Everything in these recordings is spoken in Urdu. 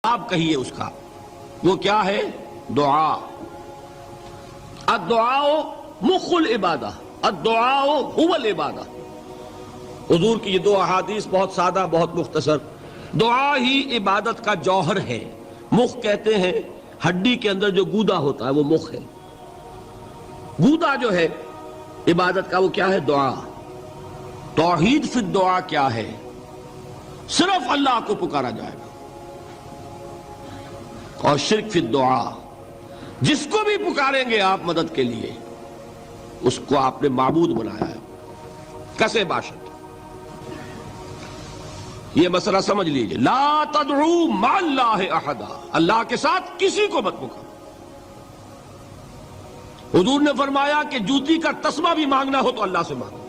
آپ کہیے اس کا، وہ کیا ہے؟ دعا۔ الدعاء مخ العبادہ، الدعاء هو العبادہ۔ حضور کی یہ دو احادیث بہت سادہ، بہت مختصر۔ دعا ہی عبادت کا جوہر ہے۔ مخ کہتے ہیں ہڈی کے اندر جو گودا ہوتا ہے وہ مخ ہے۔ گودا جو ہے عبادت کا وہ کیا ہے؟ دعا۔ توحید فی الدعا کیا ہے؟ صرف اللہ کو پکارا جائے گا۔ اور شرک فی الدعا، جس کو بھی پکاریں گے آپ مدد کے لیے اس کو آپ نے معبود بنایا ہے، کسے باشد۔ یہ مسئلہ سمجھ لیجئے، لا تدعو مع اللہ احدا، اللہ کے ساتھ کسی کو مت پکارو۔ حضور نے فرمایا کہ جوتی کا تسمہ بھی مانگنا ہو تو اللہ سے مانگو۔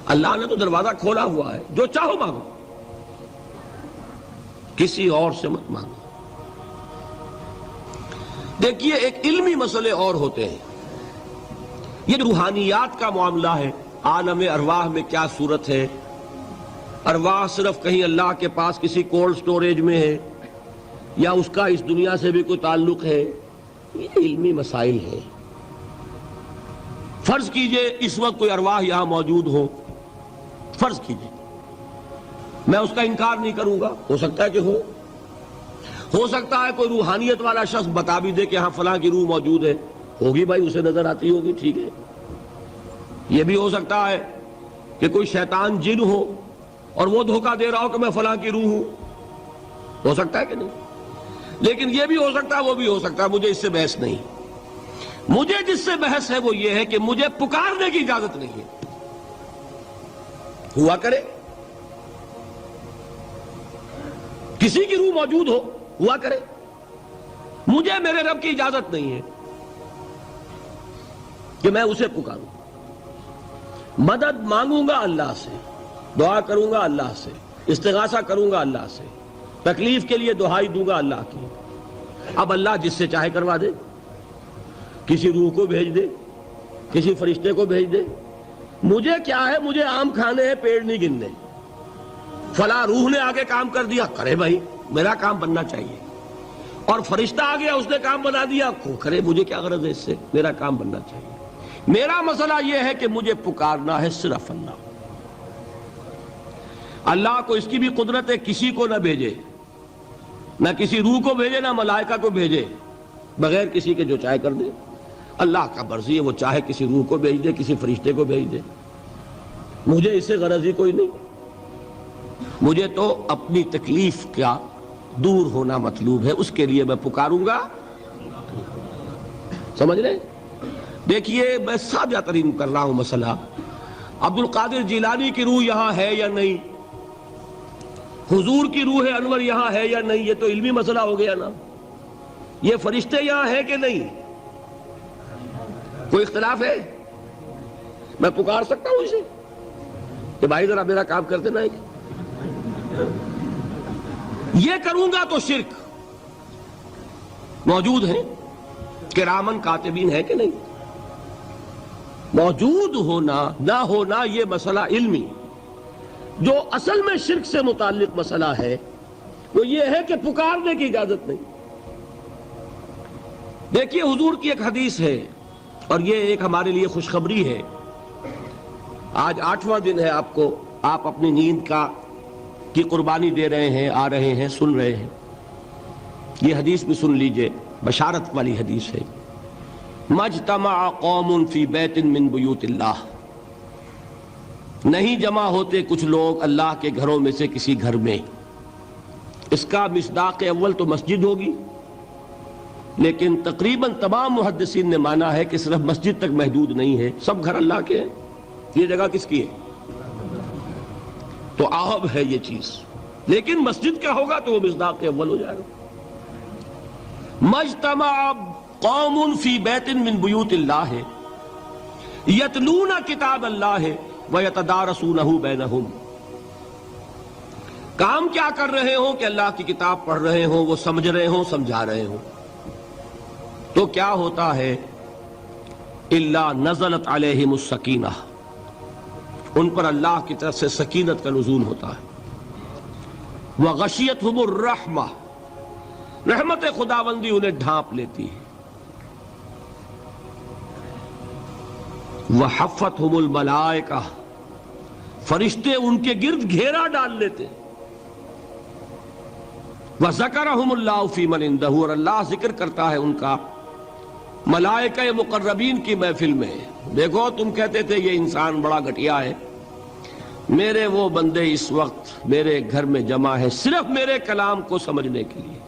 اللہ نے تو دروازہ کھولا ہوا ہے، جو چاہو مانگو، کسی اور سے مت مانگو۔ دیکھیے ایک علمی مسئلے اور ہوتے ہیں، یہ روحانیات کا معاملہ ہے۔ عالم ارواح میں کیا صورت ہے؟ ارواح صرف کہیں اللہ کے پاس کسی کولڈ سٹوریج میں ہے یا اس کا اس دنیا سے بھی کوئی تعلق ہے؟ یہ علمی مسائل ہیں۔ فرض کیجئے اس وقت کوئی ارواح یہاں موجود ہو، فرض کیجئے، میں اس کا انکار نہیں کروں گا، ہو سکتا ہے کہ ہو سکتا ہے کوئی روحانیت والا شخص بتا بھی دے کہ ہاں فلاں کی روح موجود ہے، ہوگی بھائی، اسے نظر آتی ہوگی، ٹھیک ہے۔ یہ بھی ہو سکتا ہے کہ کوئی شیطان جن ہو اور وہ دھوکہ دے رہا ہو کہ میں فلاں کی روح ہوں، ہو سکتا ہے کہ نہیں؟ لیکن یہ بھی ہو سکتا ہے، وہ بھی ہو سکتا ہے، مجھے اس سے بحث نہیں۔ مجھے جس سے بحث ہے وہ یہ ہے کہ مجھے پکارنے کی اجازت نہیں ہے۔ ہوا کرے کسی کی روح موجود ہوا کرے، مجھے میرے رب کی اجازت نہیں ہے کہ میں اسے پکاروں۔ مدد مانگوں گا اللہ سے، دعا کروں گا اللہ سے، استغاثہ کروں گا اللہ سے، تکلیف کے لیے دہائی دوں گا اللہ کی۔ اب اللہ جس سے چاہے کروا دے، کسی روح کو بھیج دے، کسی فرشتے کو بھیج دے، مجھے کیا ہے؟ مجھے آم کھانے ہیں، پیڑ نہیں گننے۔ فلاں روح نے آگے کام کر دیا، کرے بھائی، میرا کام بننا چاہیے۔ اور فرشتہ آ گیا، اس نے کام بنا دیا، کرے، مجھے کیا غرض ہے اس سے، میرا کام بننا چاہیے۔ میرا مسئلہ یہ ہے کہ مجھے پکارنا ہے صرف اللہ۔ اللہ کو اس کی بھی قدرت ہے کسی کو نہ بھیجے، نہ کسی روح کو بھیجے، نہ ملائکہ کو بھیجے، بغیر کسی کے جو چاہے کر دے۔ اللہ کا مرضی ہے، وہ چاہے کسی روح کو بھیج دے، کسی فرشتے کو بھیج دے، مجھے اس سے غرض ہی کوئی نہیں۔ مجھے تو اپنی تکلیف کا دور ہونا مطلوب ہے، اس کے لیے میں پکاروں گا۔ سمجھ رہے؟ دیکھیے میں سادہ ترین کر رہا ہوں مسئلہ۔ عبد القادر جیلانی کی روح یہاں ہے یا نہیں؟ حضور کی روح انور یہاں ہے یا نہیں؟ یہ تو علمی مسئلہ ہو گیا نا۔ یہ فرشتے یہاں ہیں کہ نہیں؟ کوئی اختلاف ہے؟ میں پکار سکتا ہوں اسے کہ بھائی ذرا میرا کام کر دینا ہے؟ یہ کروں گا تو شرک۔ موجود ہیں کرامن کاتبین ہے کہ نہیں؟ موجود ہونا نہ ہونا یہ مسئلہ علمی۔ جو اصل میں شرک سے متعلق مسئلہ ہے وہ یہ ہے کہ پکارنے کی اجازت نہیں۔ دیکھیے حضور کی ایک حدیث ہے، اور یہ ایک ہمارے لیے خوشخبری ہے۔ آج 8واں دن ہے، آپ اپنی نیند کی قربانی دے رہے ہیں، آ رہے ہیں، سن رہے ہیں۔ یہ حدیث بھی سن لیجئے، بشارت والی حدیث ہے۔ مجتمع قوم فی بیت من بیوت اللہ، نہیں جمع ہوتے کچھ لوگ اللہ کے گھروں میں سے کسی گھر میں۔ اس کا مصداق اول تو مسجد ہوگی، لیکن تقریباً تمام محدثین نے مانا ہے کہ صرف مسجد تک محدود نہیں ہے، سب گھر اللہ کے ہیں۔ یہ جگہ کس کی ہے؟ تو عام ہے یہ چیز، لیکن مسجد کا ہوگا تو وہ مصداق اول ہو جائے گا۔ مجتمع قوم فی بیت من بیوت اللہ یتلون کتاب اللہ ویتدارسونہ بینہم، کام کیا کر رہے ہوں کہ اللہ کی کتاب پڑھ رہے ہوں، وہ سمجھ رہے ہوں، سمجھا رہے ہوں، تو کیا ہوتا ہے؟ الا نزلت علیہم السکینہ، ان پر اللہ کی طرف سے سکینت کا نزول ہوتا ہے۔ وغشیتہم الرحمہ، رحمت خداوندی انہیں ڈھانپ لیتی ہے، وحفتہم الملائکہ، فرشتے ان کے گرد گھیرا ڈال لیتے، وذکرہم اللہ فی من عندہ، اور اللہ ذکر کرتا ہے ان کا ملائکہ مقربین کی محفل میں۔ دیکھو تم کہتے تھے یہ انسان بڑا گھٹیا ہے، میرے وہ بندے اس وقت میرے گھر میں جمع ہے صرف میرے کلام کو سمجھنے کے لیے،